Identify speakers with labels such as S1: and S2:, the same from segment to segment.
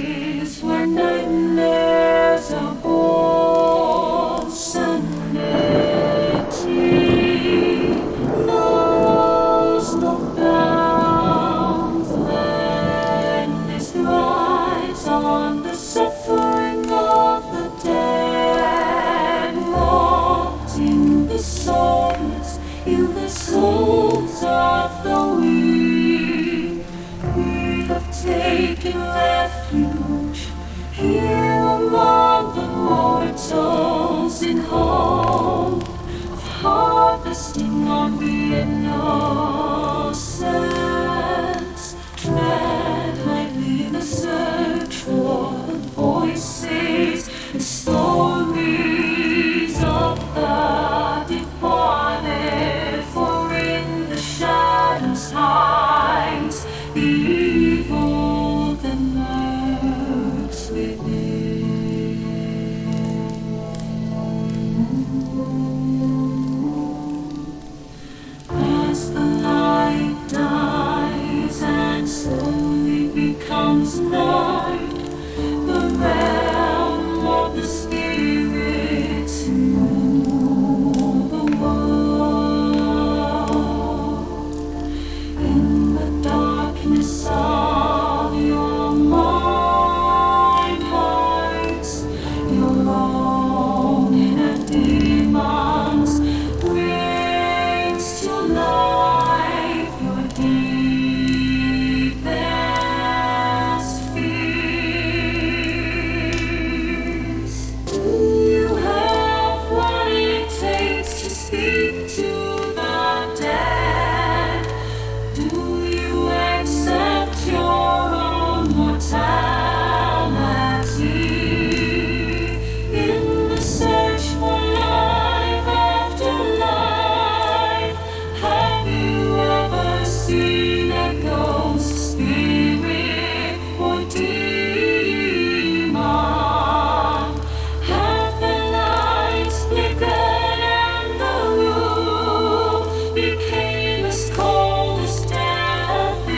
S1: days where nightmares are born. Sanity knows no bounds. Madness thrives on the suffering of the dead. Rotting the souls, heal the souls of the weak. We have taken refuge here among the mortals in hope of harvesting on the innocent. Tread lightly the search for the voices and stories of the departed, for in the shadows hides the evil that lurks within. As the light dies and slowly becomes night, the realm of the spirits rule the world. In the darkness of your mind hides your own inner demons, brings to life your deepest fears. Do you have what it takes to speak to the dead? Do you accept your own mortality? In the search for life after life, have you ever seen a ghost, spirit, or demon? Have the lights flickered and the room became as cold as death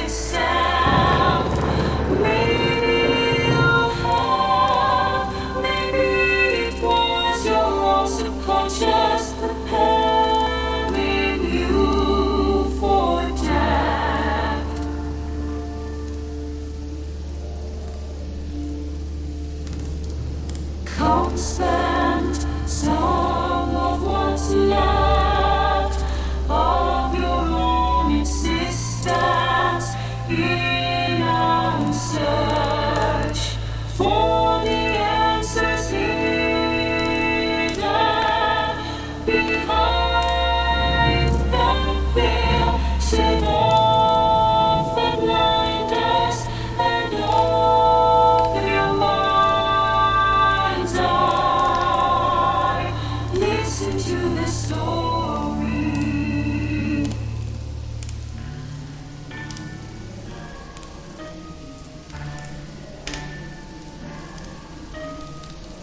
S1: itself? Maybe you have, maybe it was your own subconscious preparing you for death. Come spend some of what's left of your own existence in our search for the answers hidden behind the veil. Shed off the blinders and open your mind's eye. Listen to the story.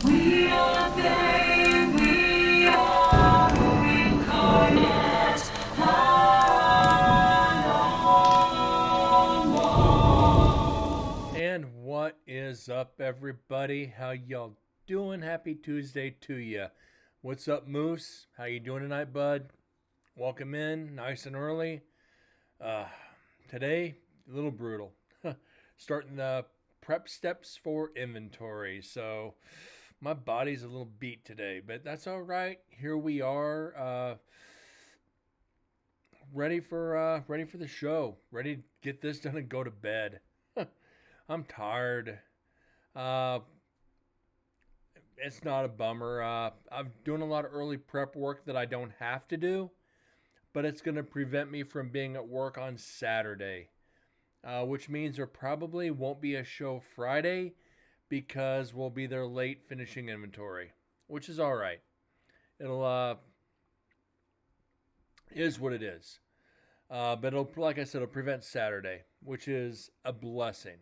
S1: We are they, we are incarnate and
S2: And what is up, everybody? How y'all doing? Happy Tuesday to you. What's up, Moose? How you doing tonight, bud? Welcome in, nice and early. Uh, Today, a little brutal. Starting the prep steps for inventory. So, my body's a little beat today, but that's all right. Here we are, ready for the show. Ready to get this done and go to bed. I'm tired. Uh, it's not a bummer. I'm doing a lot of early prep work that I don't have to do, but it's going to prevent me from being at work on Saturday, which means there probably won't be a show Friday because we'll be there late finishing inventory, which is all right. It'll is what it is. But it'll, like I said, it'll prevent Saturday, which is a blessing.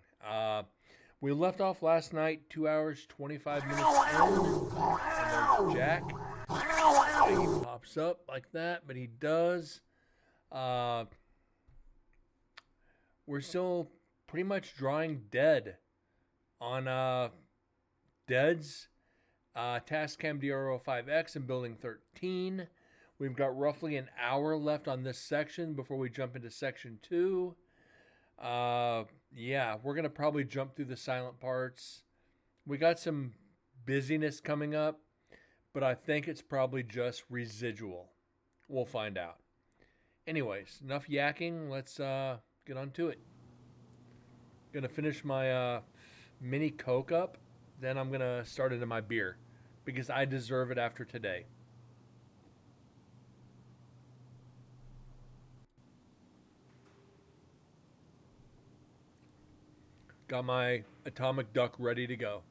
S2: We left off last night 2 hours 25 minutes in, and there's Jack. He pops up like that, but he does. We're still pretty much drawing dead On Deads, Tascam DRO5X in Building 13. We've got roughly an hour left on this section before we jump into section 2. Uh, yeah, we're going to probably jump through the silent parts. We got some busyness coming up, but I think it's probably just residual. We'll find out. Anyways, enough yakking. Let's get on to it. Gonna finish my mini Coke up. Then I'm gonna start into my beer because I deserve it after today. Got my atomic duck ready to go.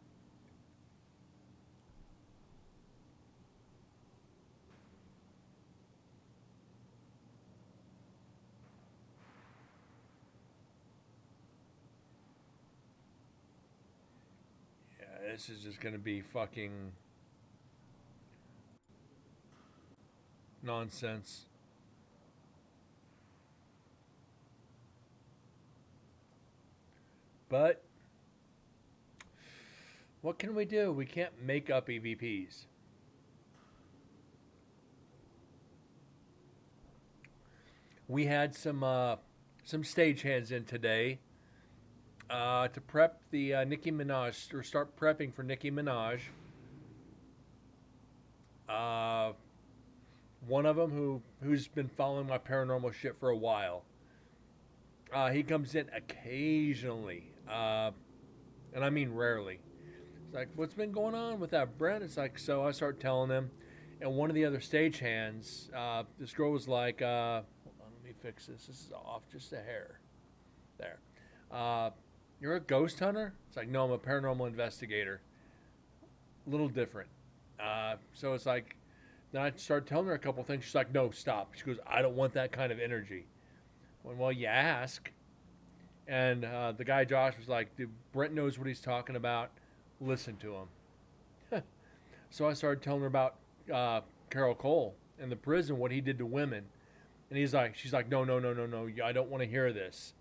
S2: Yeah, this is just gonna be fucking nonsense. But what can we do? We can't make up EVPs. We had some stagehands in today to prep the Nicki Minaj or start prepping for Nicki Minaj. Uh, One of them who's been following my paranormal shit for a while. He comes in occasionally, and I mean rarely. It's like, what's been going on with that, Brent? It's like, so I start telling him, and one of the other stagehands, this girl was like, hold on, let me fix this. This is off just a hair. There. Uh, you're a ghost hunter? It's like, no, I'm a paranormal investigator. A little different. So it's like, then I start telling her a couple things. She's like, no, stop. She goes, I don't want that kind of energy. Well, you ask. And the guy Josh was like, dude, Brent knows what he's talking about. Listen to him. So I started telling her about Carol Cole in the prison, what he did to women. And she's like, no, no, no, no, no. I don't want to hear this.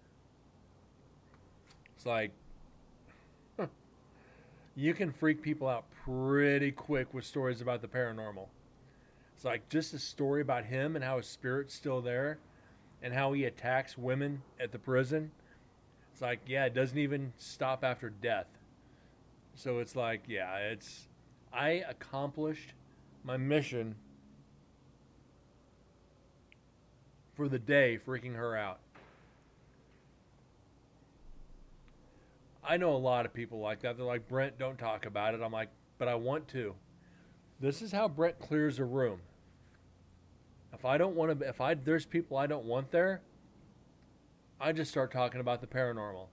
S2: It's like, huh, you can freak people out pretty quick with stories about the paranormal. It's like just a story about him and how his spirit's still there and how he attacks women at the prison. It's like, yeah, it doesn't even stop after death. So it's like, yeah, I accomplished my mission for the day freaking her out. I know a lot of people like that. They're like, Brent, don't talk about it. I'm like, but I want to. This is how Brent clears a room. If I don't want to, if I there's people I don't want there, I just start talking about the paranormal.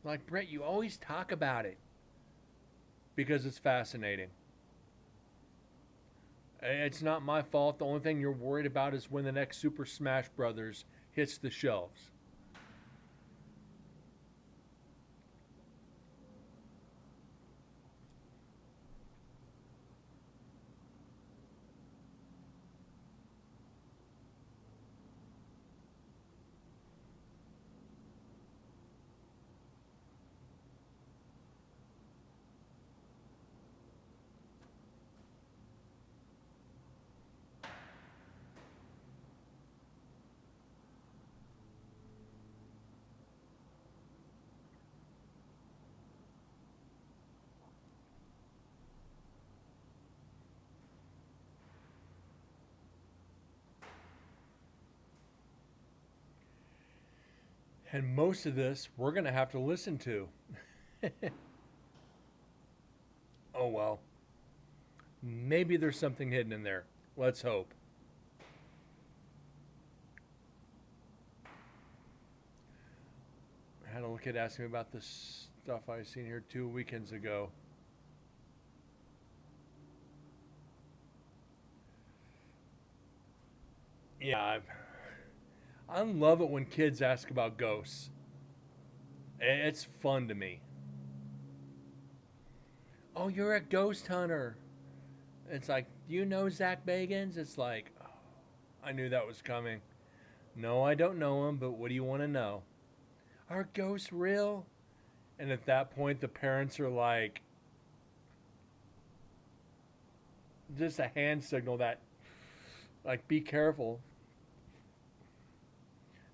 S2: Like, Brent, you always talk about it because it's fascinating. It's not my fault. The only thing you're worried about is when the next Super Smash Brothers hits the shelves. And most of this we're going to have to listen to. Oh well. Maybe there's something hidden in there. Let's hope. I had a little kid ask me about this stuff I seen here 2 weekends ago. Yeah, I love it when kids ask about ghosts. It's fun to me. Oh, you're a ghost hunter. It's like, do you know Zach Bagans? It's like, oh, I knew that was coming. No, I don't know him, but what do you want to know? Are ghosts real? And at that point, the parents are like, just a hand signal that, like, be careful.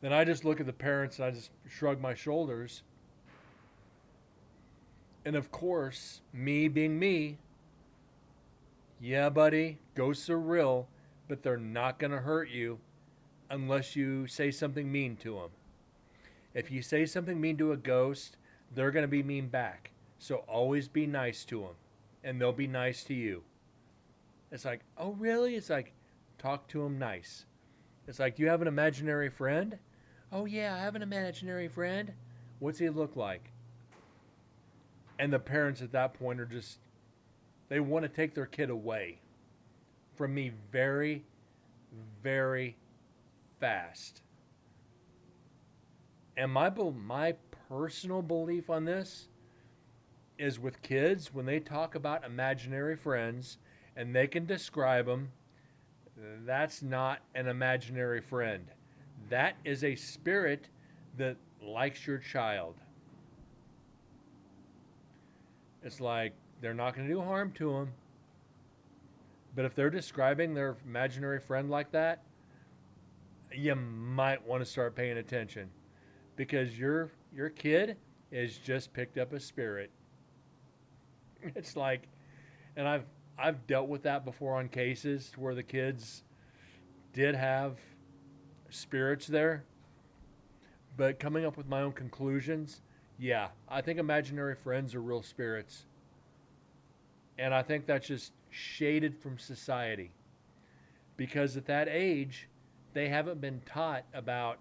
S2: Then I just look at the parents and I just shrug my shoulders. And of course, me being me, yeah, buddy, ghosts are real, but they're not going to hurt you unless you say something mean to them. If you say something mean to a ghost, they're going to be mean back. So always be nice to them, and they'll be nice to you. It's like, oh, really? It's like, talk to them nice. It's like, do you have an imaginary friend? Oh, yeah, I have an imaginary friend. What's he look like? And the parents at that point are just, they want to take their kid away from me very, very fast. And my personal belief on this is with kids, when they talk about imaginary friends and they can describe them, that's not an imaginary friend. That is a spirit that likes your child. It's like they're not going to do harm to them. But if they're describing their imaginary friend like that, you might want to start paying attention because your kid has just picked up a spirit. It's like, and I've dealt with that before on cases where the kids did have spirits there, but coming up with my own conclusions, yeah, I think imaginary friends are real spirits. And I think that's just shaded from society because at that age, they haven't been taught about,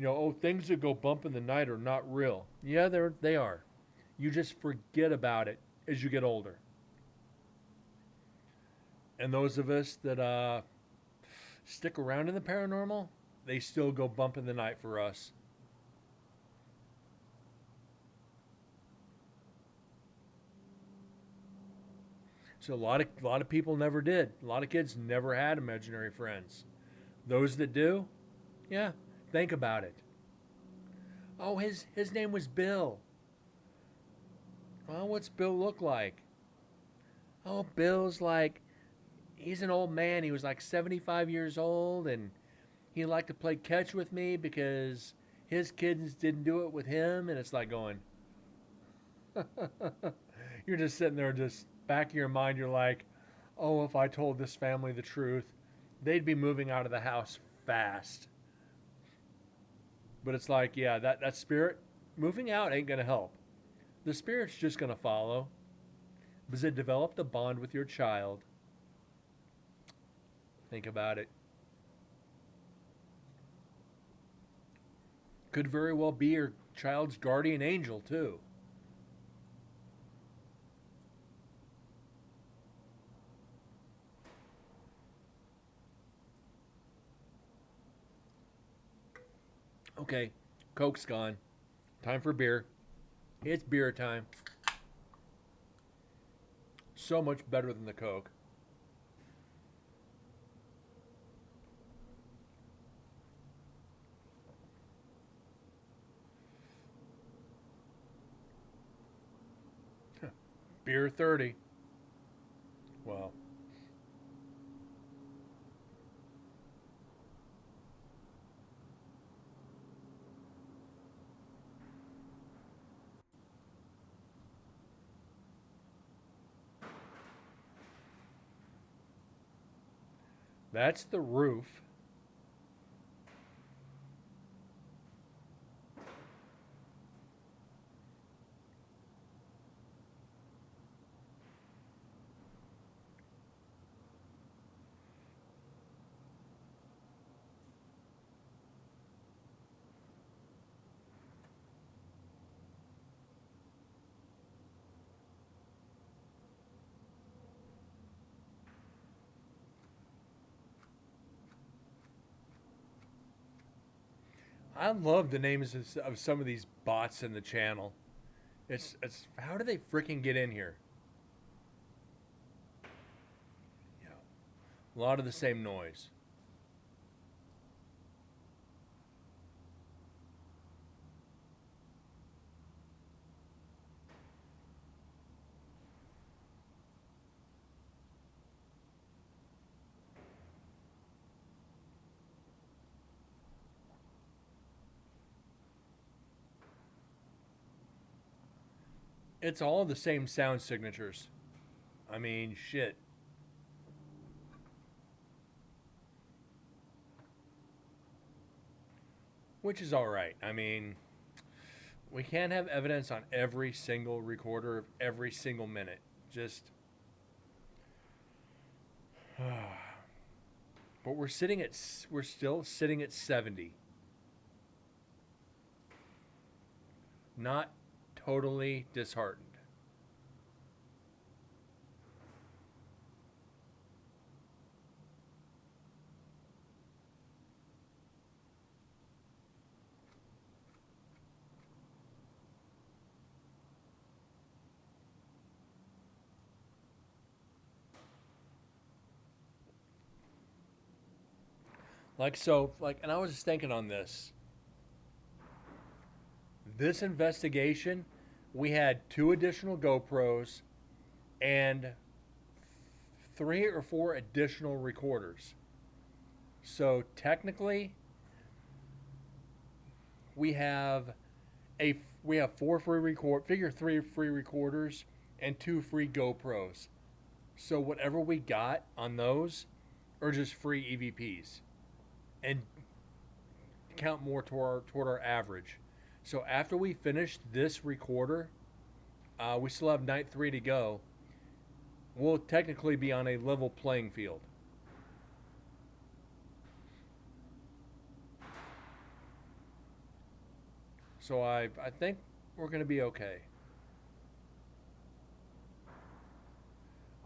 S2: oh, things that go bump in the night are not real. Yeah, they are. You just forget about it as you get older. And those of us that stick around in the paranormal, they still go bump in the night for us. So a lot of people never did. A lot of kids never had imaginary friends. Those that do, yeah, think about it. Oh, his name was Bill. Oh, what's Bill look like? Oh, Bill's like he's an old man. He was like 75 years old and he liked to play catch with me because his kids didn't do it with him and it's like going you're just sitting there just back of your mind you're like, "Oh, if I told this family the truth, they'd be moving out of the house fast." But it's like, yeah, that spirit moving out ain't going to help. The spirit's just going to follow because it developed a bond with your child. Think about it. Could very well be your child's guardian angel, too. Okay, Coke's gone. Time for beer. It's beer time. So much better than the Coke. Beer 30. Well, that's the roof. I love the names of some of these bots in the channel. It's how do they freaking get in here? Yeah, a lot of the same noise. It's all the same sound signatures. I mean, shit. Which is all right. I mean, we can't have evidence on every single recorder of every single minute. Just. But we're still sitting at 70. Not totally disheartened. And I was just thinking on this. This investigation, we had two additional GoPros and three or four additional recorders. So technically, we have we have four free record figure three free recorders and two free GoPros. So whatever we got on those are just free EVPs and count more toward our average. So after we finish this recorder, we still have night 3 to go. We'll technically be on a level playing field. So I think we're going to be okay.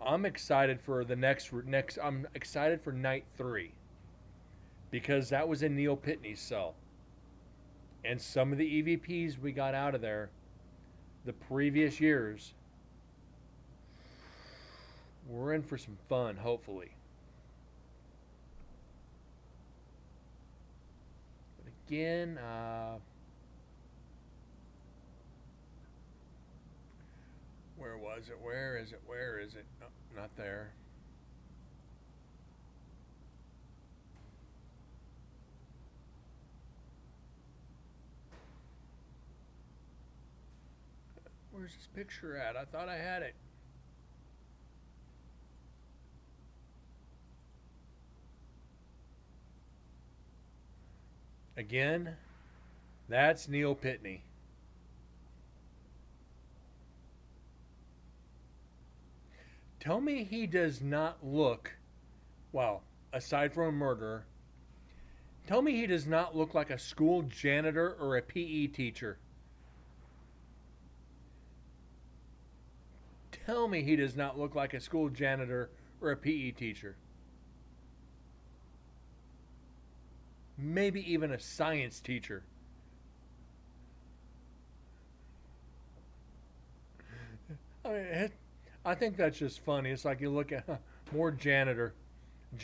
S2: I'm excited for the next. I'm excited for night 3 because that was in Neil Pitney's cell, and some of the EVPs we got out of there, the previous years, we're in for some fun. Hopefully. But again, where was it? Where is it? Where is it? Oh, not there. Where's this picture at? I thought I had it. Again, that's Neil Pitney. Tell me he does not look, well, aside from a murderer, tell me he does not look like a school janitor or a PE teacher. Tell me he does not look like a school janitor or a PE teacher. Maybe even a science teacher. I mean, I think that's just funny. It's like you look at more janitor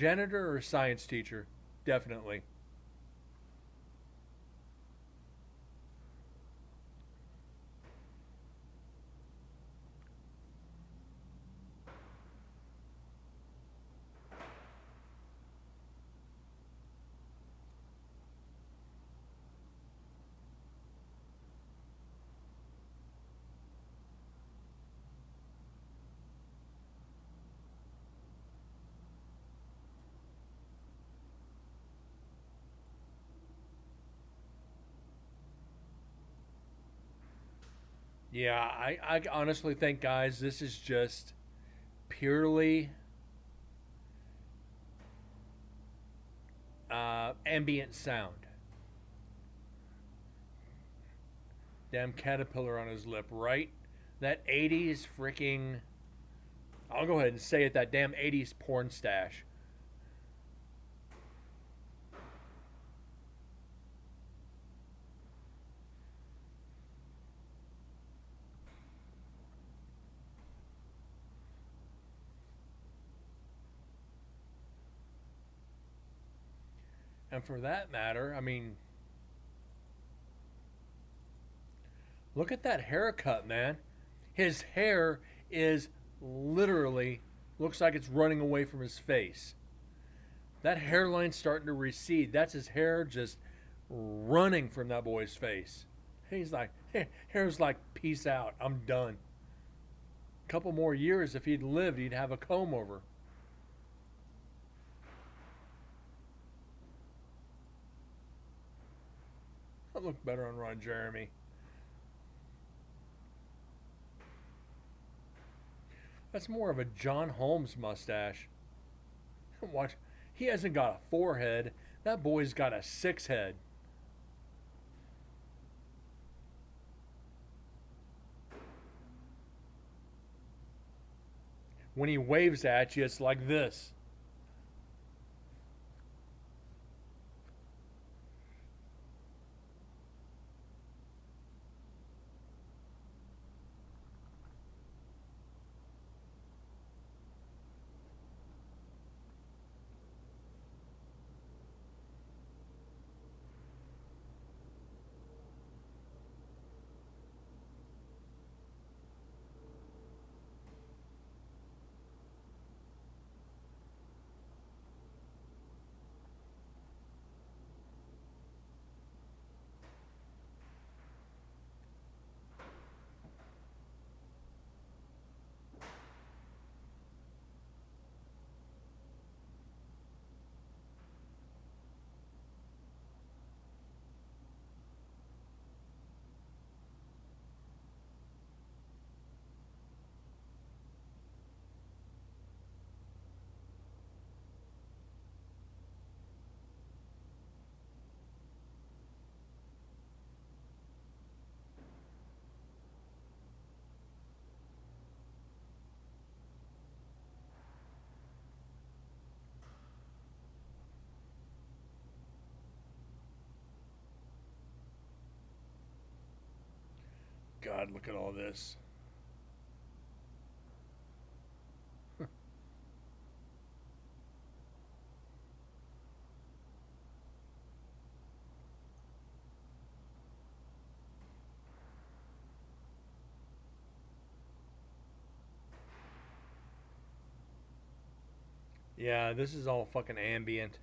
S2: or science teacher, definitely. Yeah, I honestly think, guys, this is just purely ambient sound. Damn caterpillar on his lip, right? That 80s freaking. I'll go ahead and say it, that damn 80s porn stash. And for that matter, I mean, look at that haircut, man. His hair is literally looks like it's running away from his face. That hairline's starting to recede. That's his hair just running from that boy's face. He's like, hair's like, peace out. I'm done. A couple more years, if he'd lived, he'd have a comb over. That looked better on Ron Jeremy. That's more of a John Holmes mustache. Watch, he hasn't got a forehead. That boy's got a six head. When he waves at you, it's like this. God, look at all this. Yeah, this is all fucking ambient.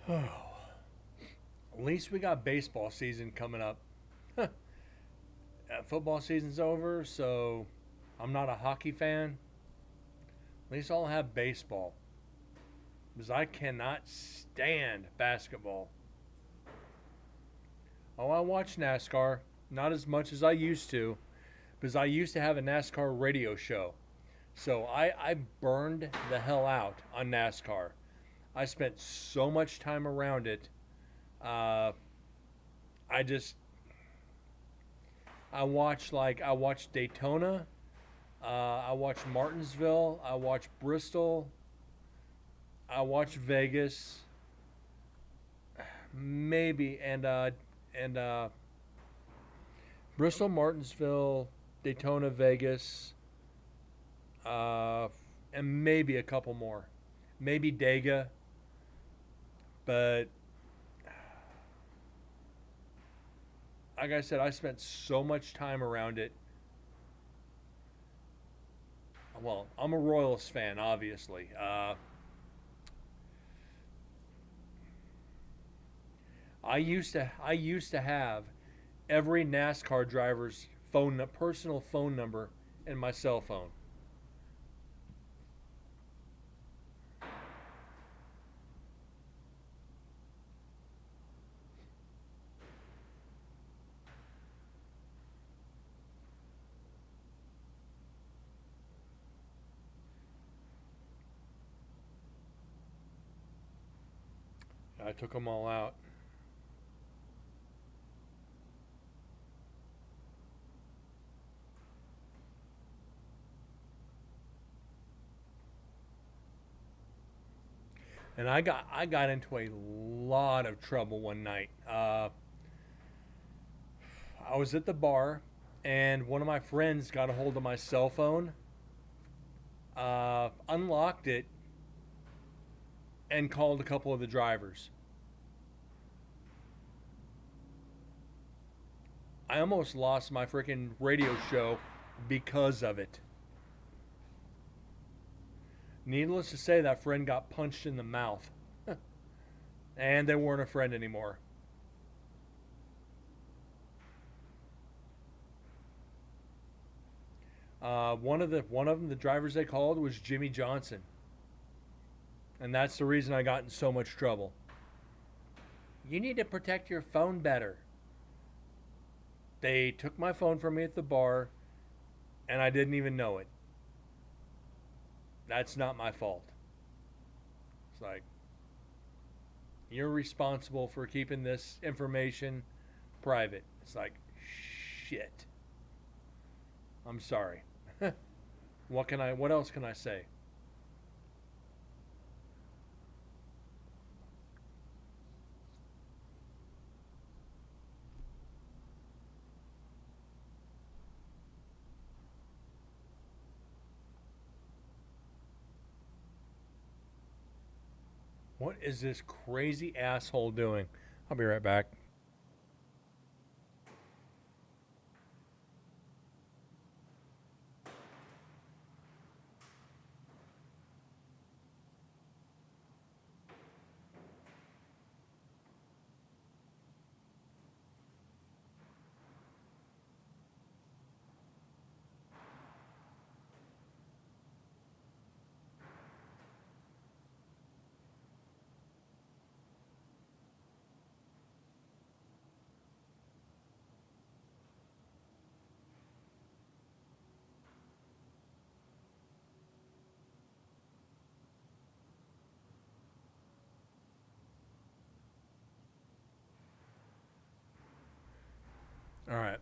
S2: At least we got baseball season coming up. Football season's over, so I'm not a hockey fan. At least I'll have baseball. Because I cannot stand basketball. Oh, I watch NASCAR. Not as much as I used to. Because I used to have a NASCAR radio show. So I burned the hell out on NASCAR. I spent so much time around it. Uh, I just I watched Daytona, I watched Martinsville, I watched Bristol, I watched Vegas, maybe and Bristol, Martinsville, Daytona, Vegas, uh, and maybe a couple more, maybe Dega, but like I said, I spent so much time around it. well, I'm a Royals fan, obviously. I used to have every NASCAR driver's personal phone number in my cell phone. I took them all out. And I got into a lot of trouble one night. I was at the bar, and one of my friends got a hold of my cell phone, unlocked it, and called a couple of the drivers. I almost lost my freaking radio show because of it. Needless to say, that friend got punched in the mouth, and they weren't a friend anymore. One of them, the drivers they called was Jimmy Johnson, and that's the reason I got in so much trouble. You need to protect your phone better. They took my phone from me at the bar, and I didn't even know it. That's not my fault. It's like, you're responsible for keeping this information private. It's like, shit. I'm sorry. What else can I say? What is this crazy asshole doing? I'll be right back. All right.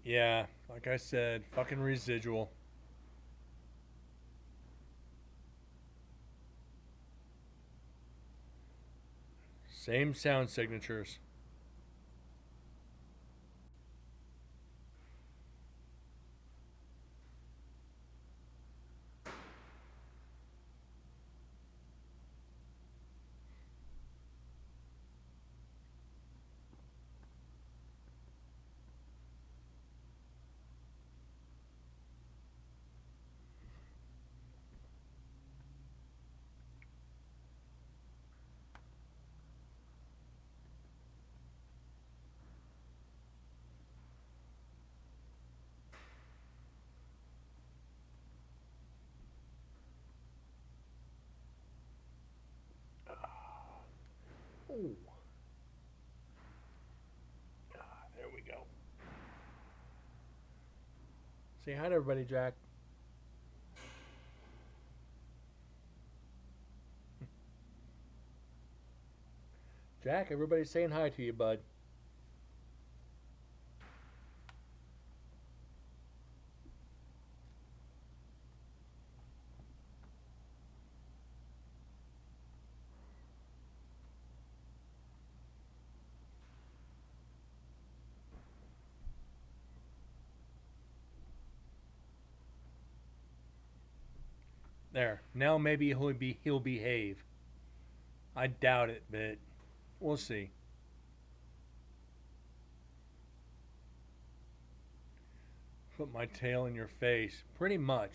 S2: Yeah, like I said, fucking residual. Same sound signatures. Oh, there we go. Say hi to everybody, Jack. Jack, everybody's saying hi to you, bud. There. Now maybe he'll behave. I doubt it, but we'll see. Put my tail in your face. Pretty much.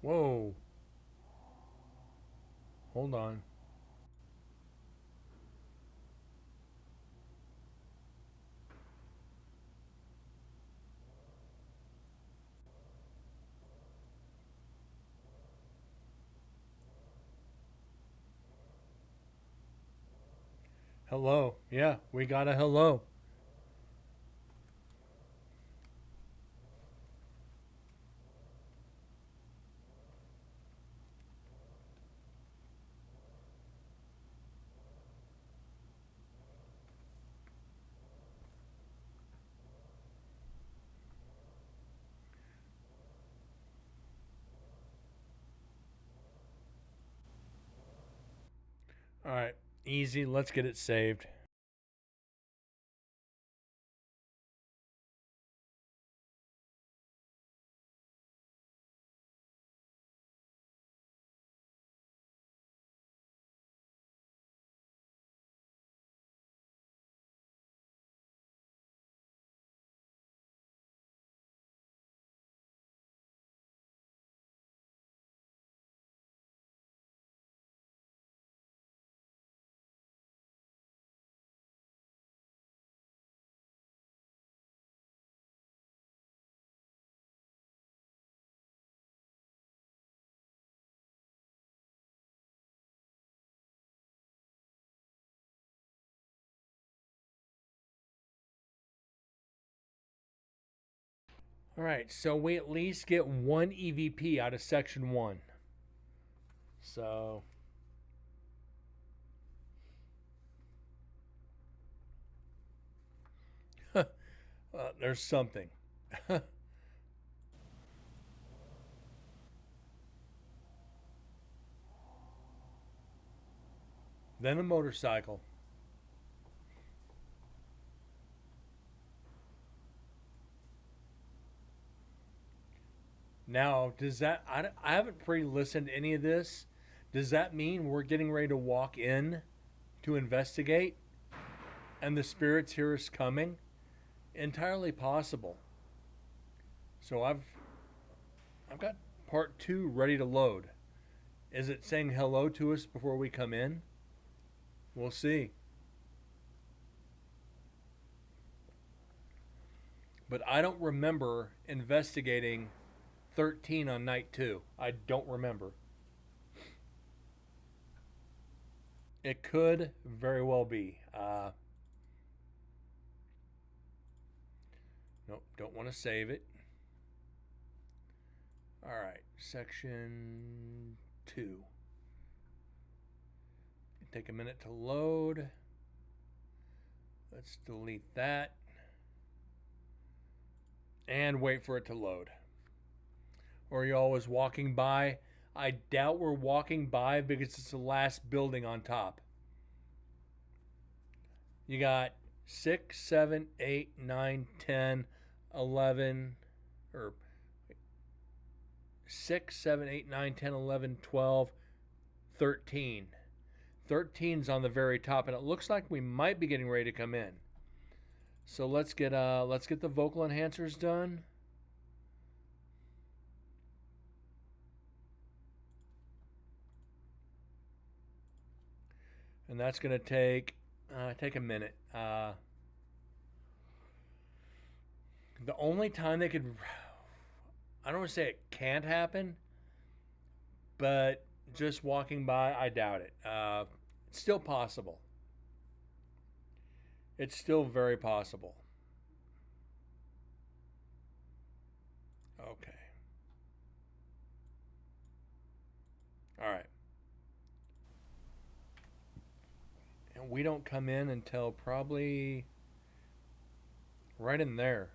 S2: Whoa. Hold on. Hello. Yeah, we got a hello. All right. Easy. Let's get it saved. All right. So we at least get one EVP out of section one. So there's something. then a motorcycle. Now, does that, I haven't pre listened to any of this. Does that mean we're getting ready to walk in to investigate and the spirits hear us coming? Entirely possible. So I've got part two ready to load. Is it saying hello to us before we come in? We'll see. But I don't remember investigating 13 on night two. I don't remember. It could very well be. Nope, don't want to save it. All right, section 2. Take a minute to load. Let's delete that and wait for it to load. Or are you always walking by? I doubt we're walking by because it's the last building on top. You got 6, 7, 8, 9, 10, 11, or 6, 7, 8, 9, 10, 11, 12, 13. 13's on the very top, and it looks like we might be getting ready to come in. So let's get the vocal enhancers done. And that's going to take a minute. The only time they could, I don't want to say it can't happen, but just walking by, I doubt it. It's still possible. It's still very possible. Okay. All right. And we don't come in until probably right in there.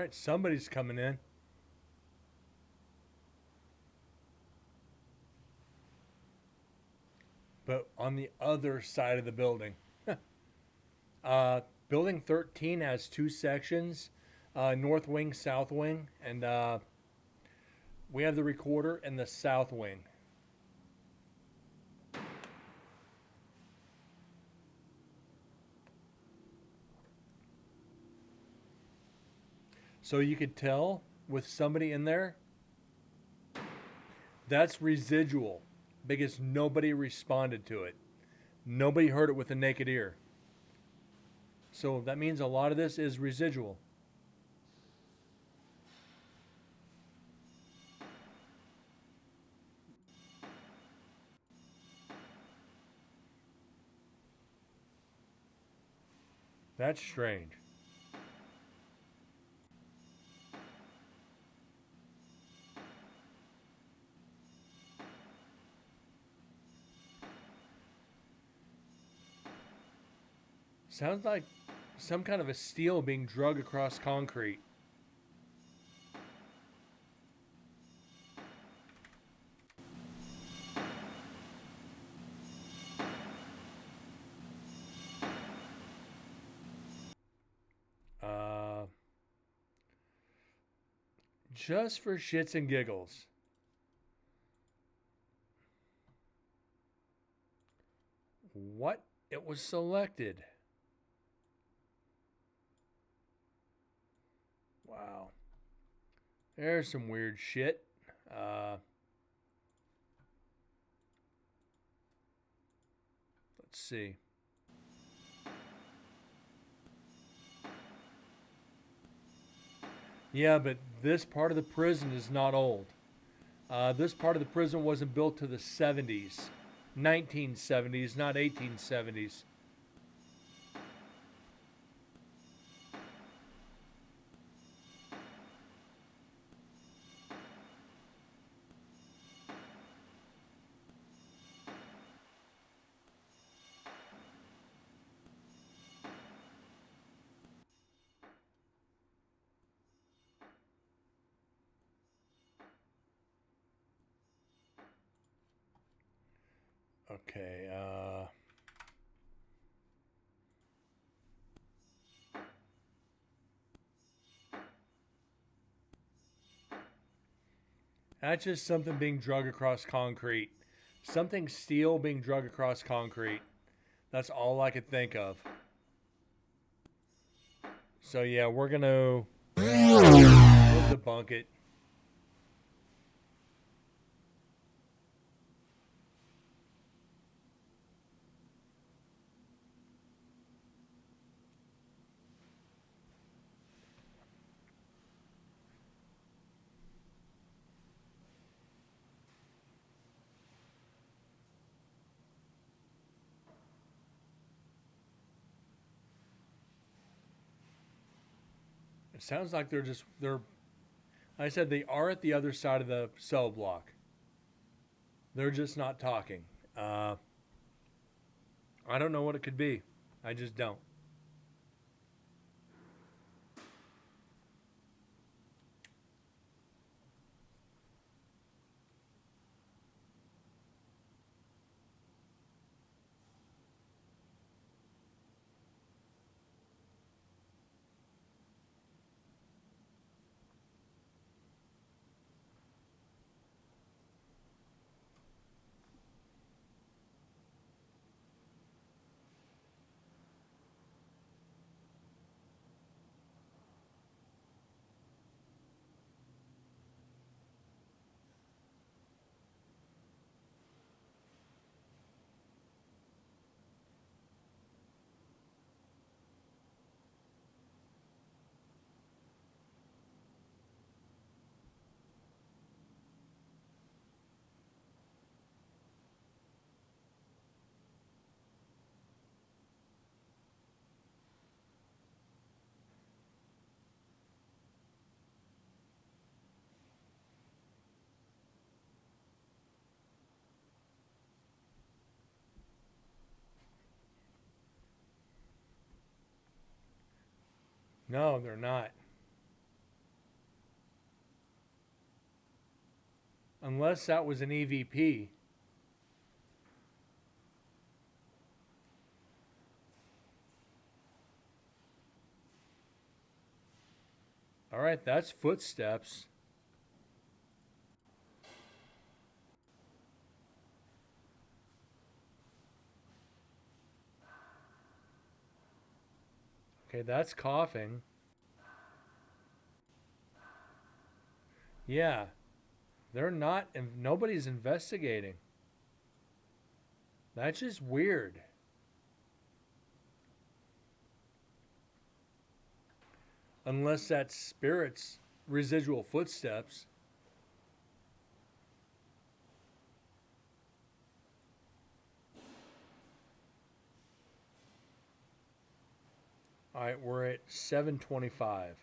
S2: right, somebody's coming in. But on the other side of the building. Building 13 has two sections, north wing, south wing, and we have the recorder in the south wing. So you could tell with somebody in there, that's residual because nobody responded to it. Nobody heard it with the naked ear. So that means a lot of this is residual. That's strange. Sounds like some kind of a steel being drug across concrete. Uh, just for shits and giggles. What? It was selected. Wow. There's some weird shit. Uh, let's see. Yeah, but this part of the prison is not old. This part of the prison wasn't built to the 70s, 1970s, not 1870s. Okay. That's just something being drug across concrete. Something steel being drug across concrete. That's all I could think of. So yeah, we'll debunk it. It sounds like they're. I said they are at the other side of the cell block. They're just not talking. Uh, I don't know what it could be. I just don't. No, they're not. Unless that was an EVP. All right, that's footsteps. Okay, that's coughing. Yeah, they're not, nobody's investigating. That's just weird. Unless that's spirits' residual footsteps. All right, we're at 725.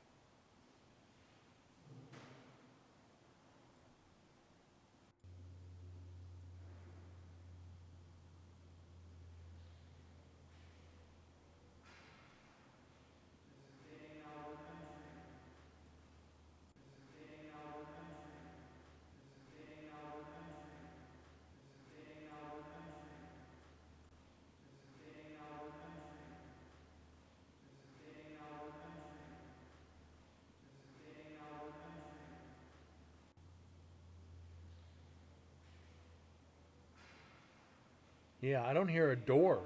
S2: Yeah, I don't hear a door.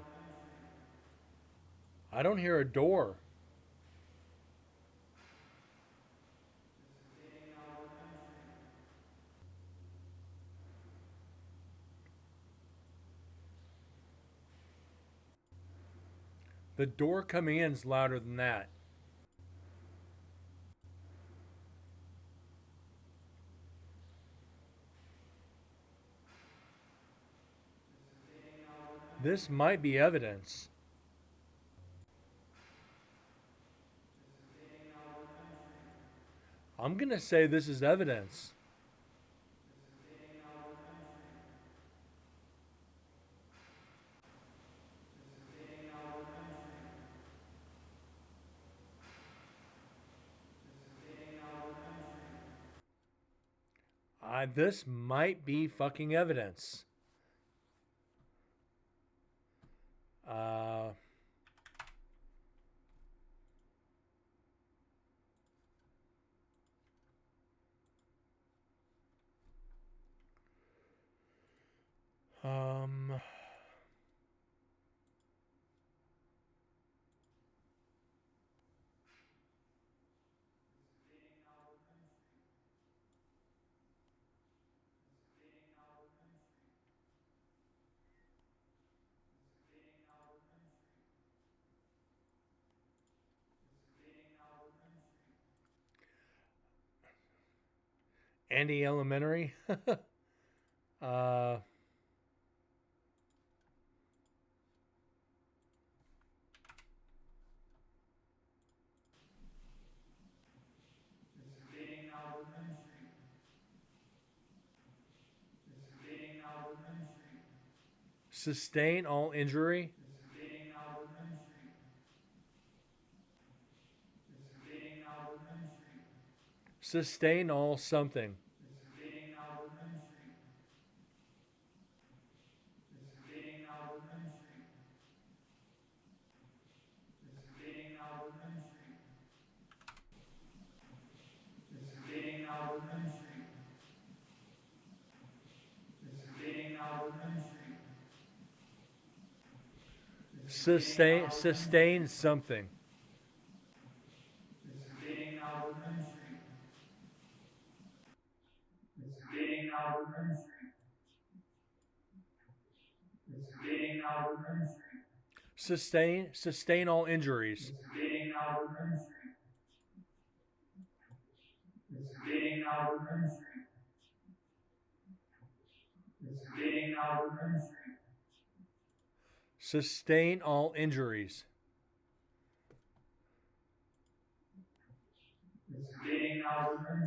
S2: I don't hear a door. The door coming in is louder than that. This might be evidence. I'm going to say this is evidence. This might be fucking evidence. Uh, um, Andy Elementary. uh, sustain all injury. Sustain all something. Sustain something. Sustain all injuries. Sustain all injuries.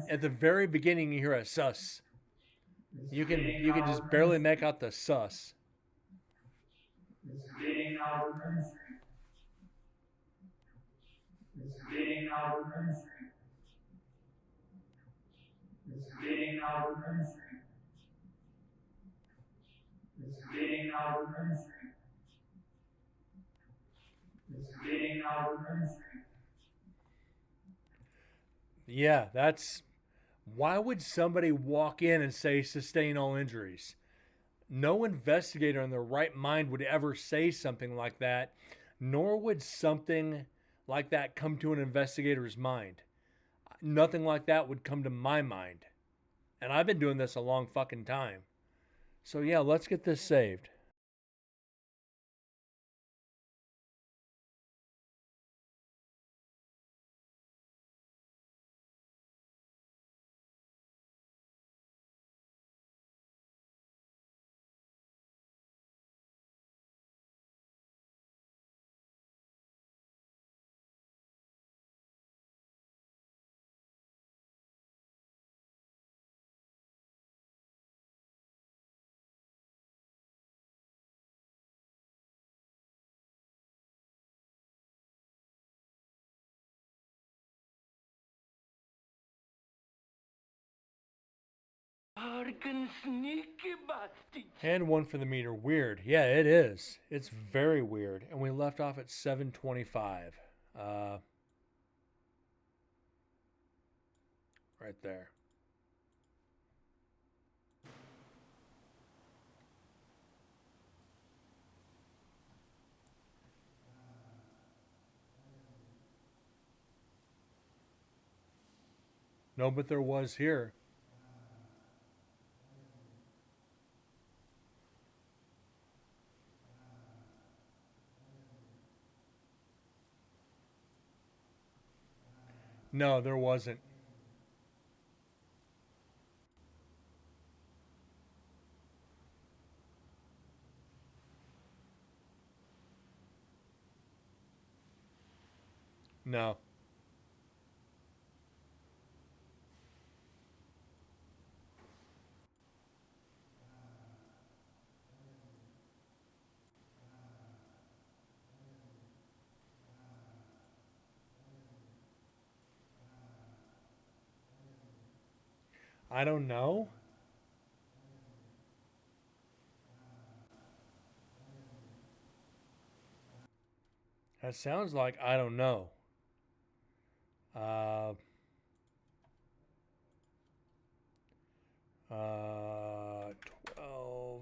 S2: At the very beginning, you hear a sus. You can just barely make out the sus. Yeah, that's why would somebody walk in and say sustain all injuries? No investigator in their right mind would ever say something like that, nor would something like that come to an investigator's mind. Nothing like that would come to my mind. And I've been doing this a long fucking time. So yeah, let's get this saved. And one for the meter. Weird. Yeah, it is. It's very weird. And we left off at 725. Right there. No, but there was here. No, there wasn't. No. I don't know. That sounds like I don't know. Uh, 12.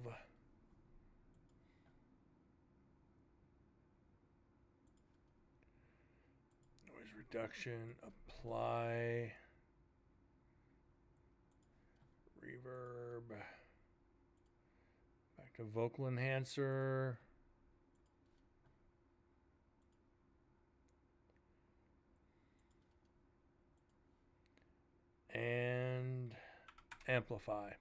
S2: Noise reduction. Apply. Reverb. Back to vocal enhancer. And amplify.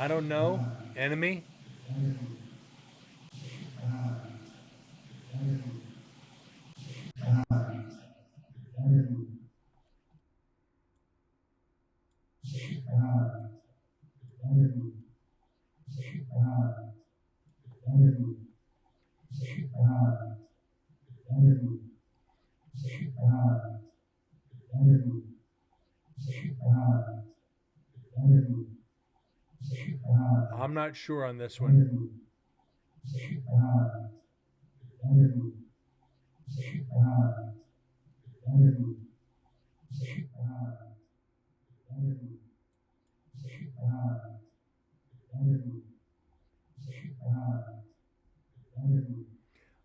S2: I don't know. Enemy. I'm not sure on this one.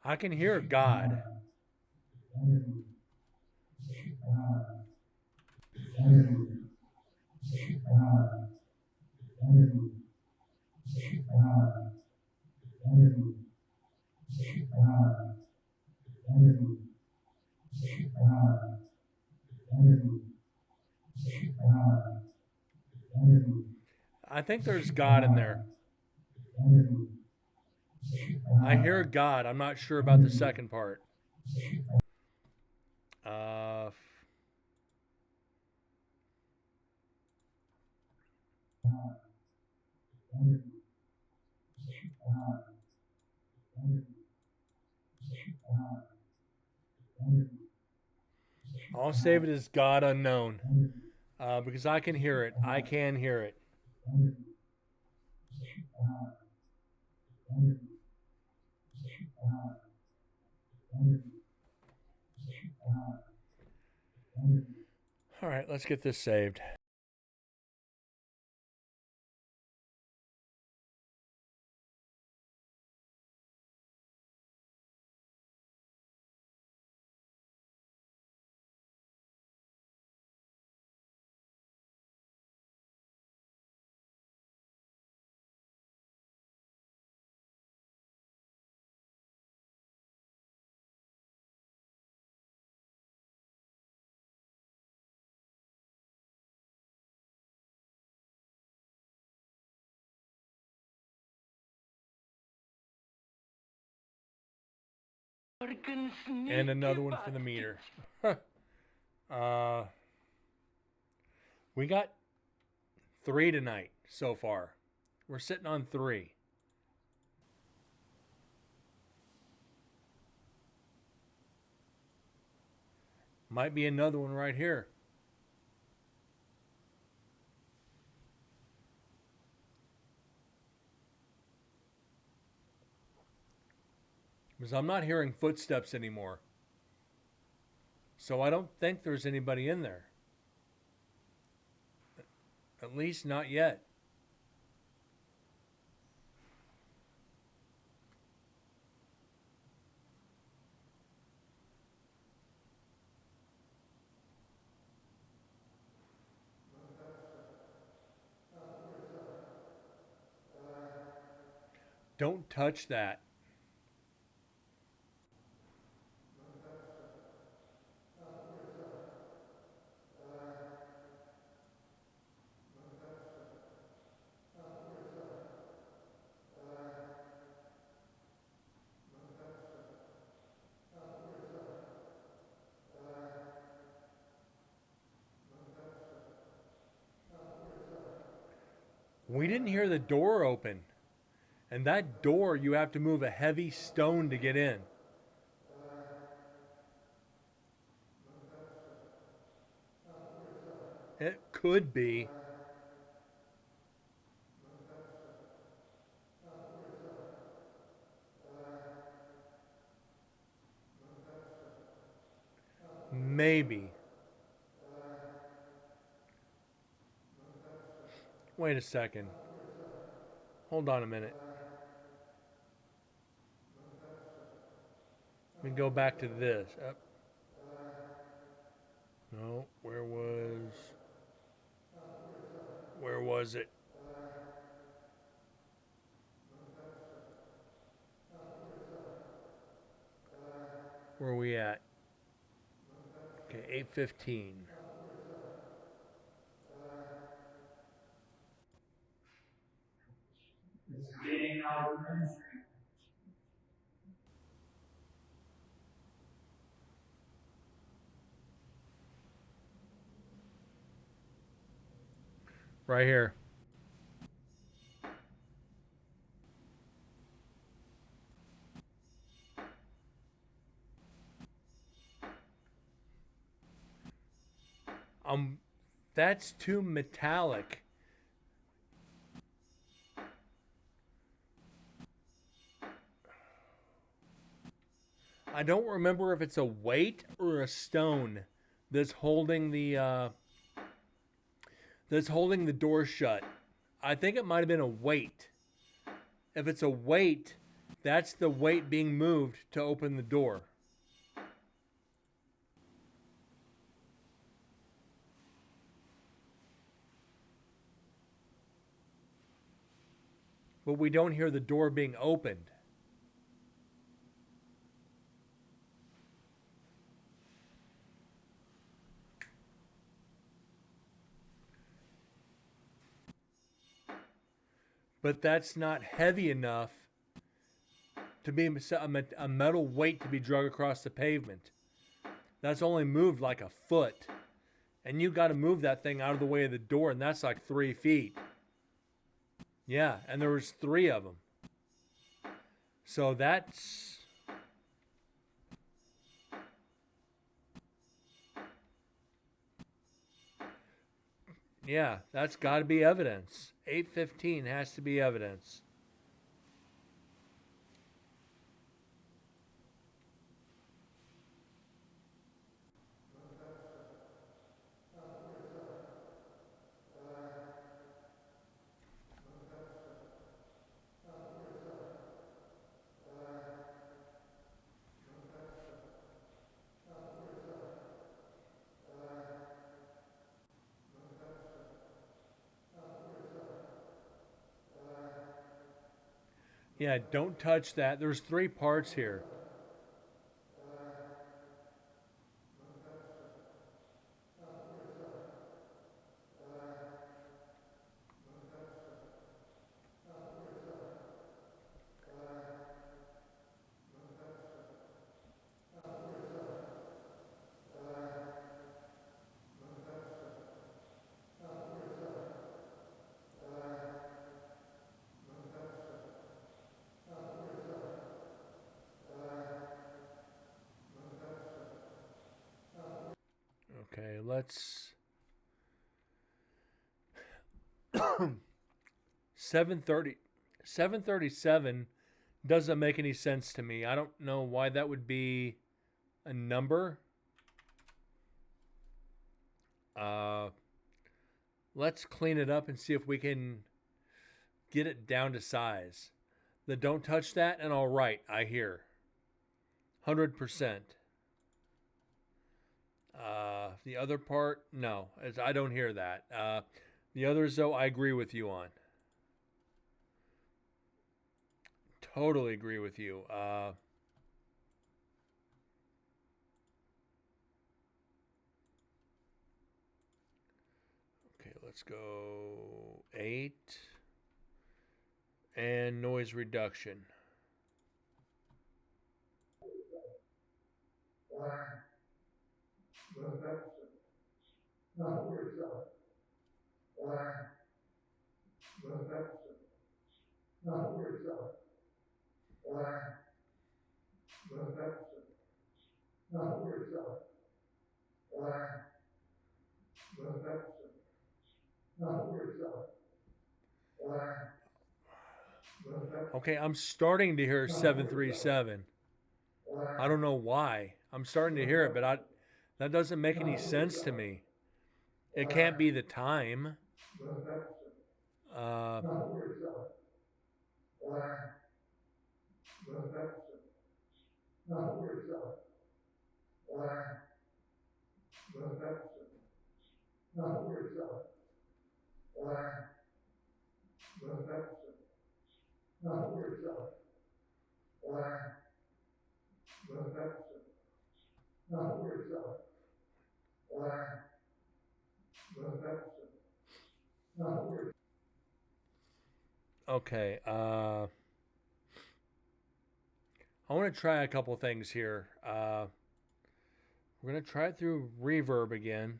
S2: I can hear God. I think there's God in there. I hear God. I'm not sure about the second part. Uh, I'll save it as God unknown because I can hear it. I can hear it. All right, let's get this saved. And another one for the meter. uh, we got 3 tonight so far. We're sitting on 3. Might be another one right here. Because I'm not hearing footsteps anymore. So I don't think there's anybody in there. At least not yet. Don't touch that. We didn't hear the door open. And that door, you have to move a heavy stone to get in. It could be. Maybe. Wait a second. Hold on a minute. Let me go back to this. No, where was it? Where are we at? Okay, 8:15. Right here. Um that's too metallic. I don't remember if it's a weight or a stone that's holding the door shut. I think it might have been a weight. If it's a weight, that's the weight being moved to open the door. But we don't hear the door being opened. But that's not heavy enough to be a metal weight to be drug across the pavement. That's only moved like a foot. And you got to move that thing out of the way of the door, and that's like 3 feet. Yeah, and there was 3 of them. So that's Yeah, that's got to be evidence. 8:15 has to be evidence. Yeah, don't touch that. There's three parts here. Okay, let's 7:30 7:37 doesn't make any sense to me. I don't know why that would be a number. Uh let's clean it up and see if we can get it down to size. The don't touch that and all right, I hear. 100%. The other part, no, I don't hear that. The others, though, I agree with you on. Totally agree with you. Okay, let's go 8 and noise reduction. Okay, I'm starting to hear 737. I don't know why. I'm starting to hear it, but that doesn't make any sense to me. It can't be the time. Uh, okay. I want to try a couple things here. We're going to try it through reverb again.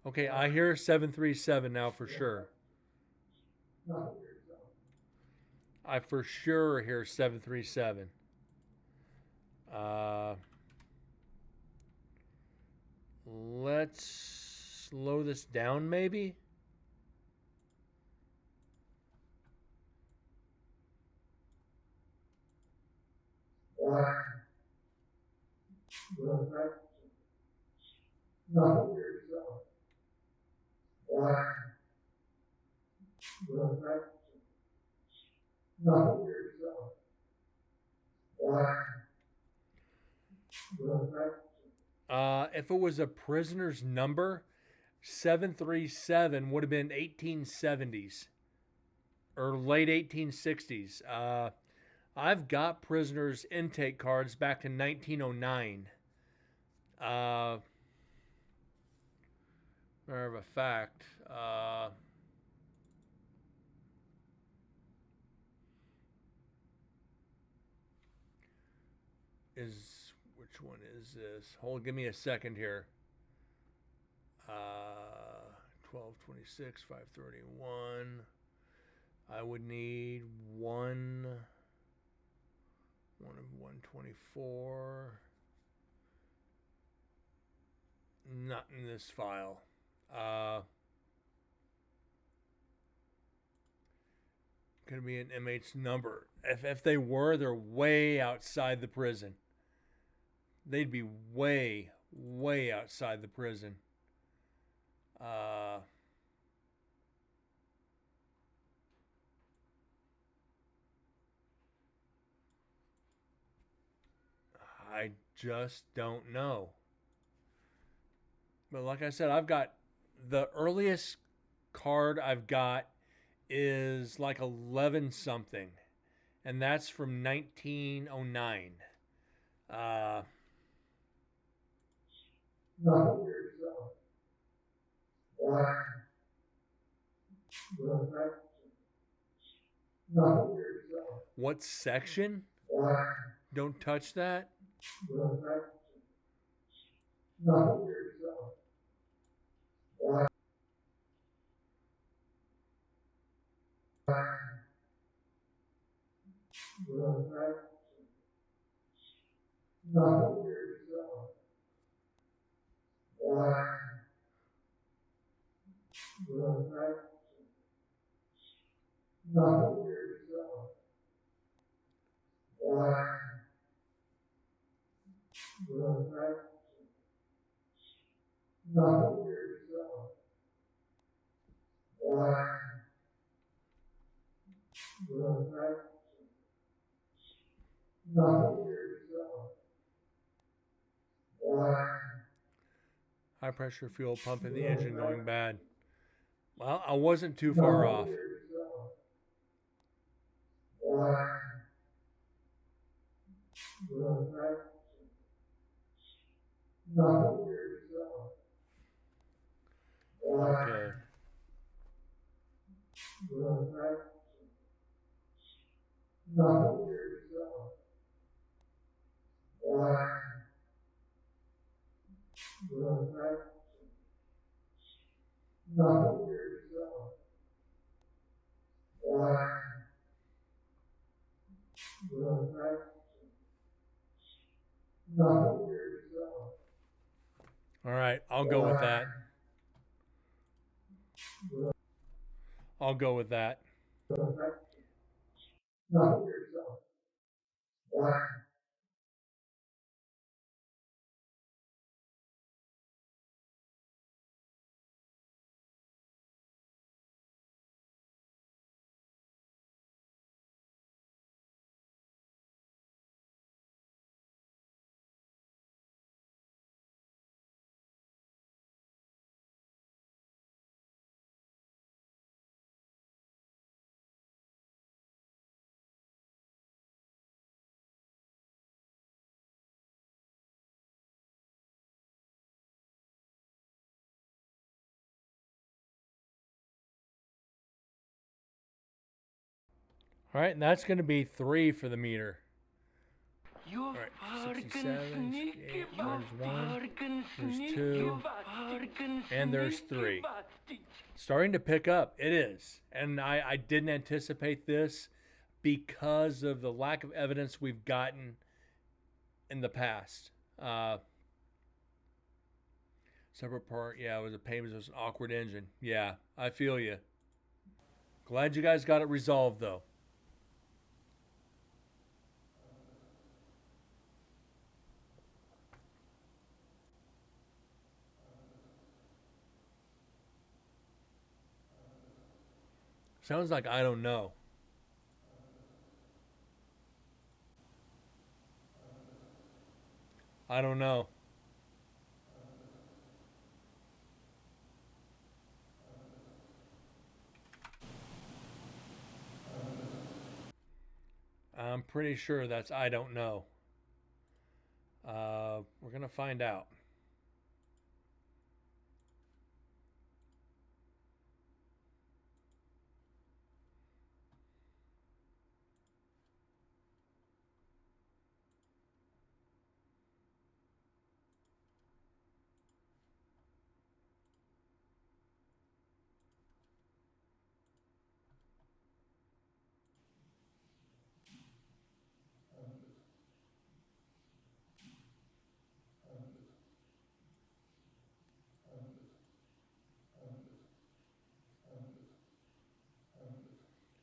S2: Okay, I hear 737 now for sure. I for sure hear 737. Uh, let's slow this down maybe. If it was a prisoner's number, 737 would have been 1870s or late 1860s. I've got prisoners' intake cards back to 1909. Uh, matter of a fact, is which one is this? Hold, give me a second here. 1226, 531. I would need one of 124. Not in this file. Could be an inmate's number. If they were, they're way outside the prison. They'd be way outside the prison. I just don't know. But like I said, I've got the earliest card I've got is like 11 something, and that's from 1909. Uh, what section? Don't touch that. High pressure fuel pump in the engine going bad. Well, I wasn't too far off. Okay. All right, I'll go with that. I'll go with that. All right, and that's going to be 3 for the meter. All right, 67. There's 1. There's 2. And there's 3. Starting to pick up. It is. And I didn't anticipate this because of the lack of evidence we've gotten in the past. Separate part, yeah, it was a payment. It was an awkward engine. Yeah, I feel you. Glad you guys got it resolved, though. Sounds like I don't know. I don't know. I'm pretty sure that's I don't know. We're going to find out.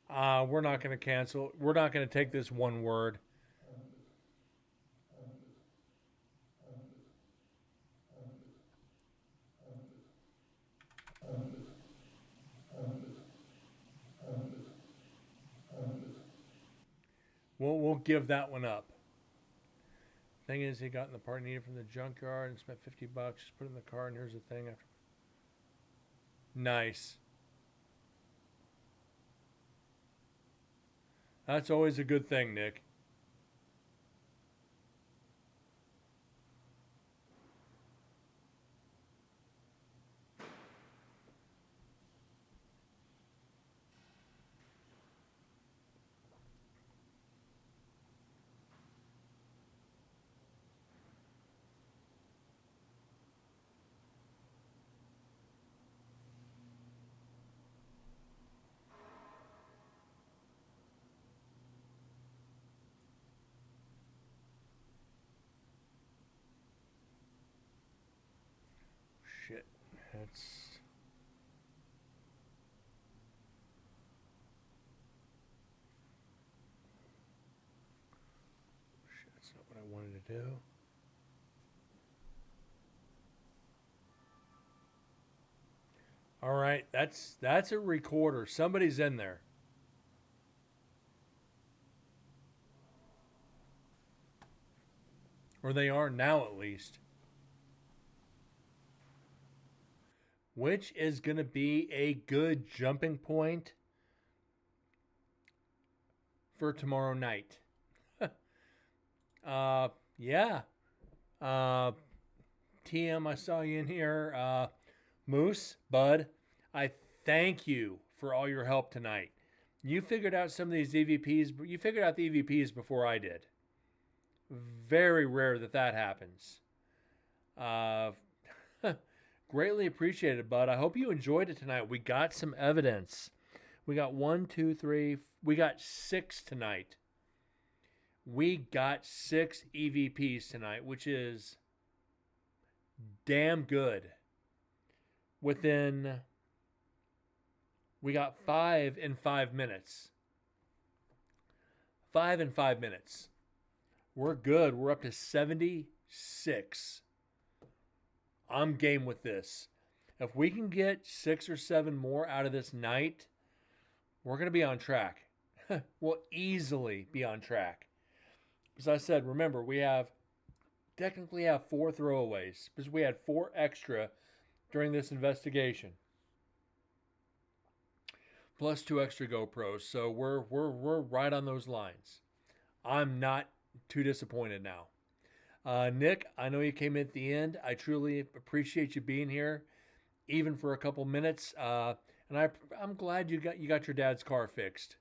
S2: We're not going to cancel. We're not going to take this one word. We'll give that one up. Thing is, he got in the part needed from the junkyard and spent $50. Just put it in the car, and here's the thing. After, nice. That's always a good thing, Nick. Shit. That's. Shit, that's not what I wanted to do. All right, that's a recorder. Somebody's in there. Or they are now at least. Which is going to be a good jumping point for tomorrow night. Yeah. Uh, TM, I saw you in here. Moose, Bud, I thank you for all your help tonight. You figured out some of these EVPs. You figured out the EVPs before I did. Very rare that that happens. Uh, greatly appreciated, Bud. I hope you enjoyed it tonight. We got some evidence. We got 1, 2, 3. We got 6 tonight. We got 6 EVPs tonight, which is damn good. We got 5 in 5 minutes. 5 in 5 minutes. We're good. We're up to 76. I'm game with this. If we can get 6 or 7 more out of this night, we're going to be on track. We'll easily be on track. As I said, remember, we technically have 4 throwaways because we had 4 extra during this investigation. Plus 2 extra GoPros. So we're right on those lines. I'm not too disappointed now. Nick, I know you came in at the end. I truly appreciate you being here, even for a couple minutes. And I'm glad you got your dad's car fixed.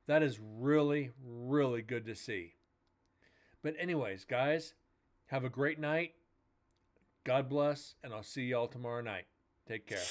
S2: That is really, really good to see. But anyways, guys, have a great night. God bless, and I'll see y'all tomorrow night. Take care.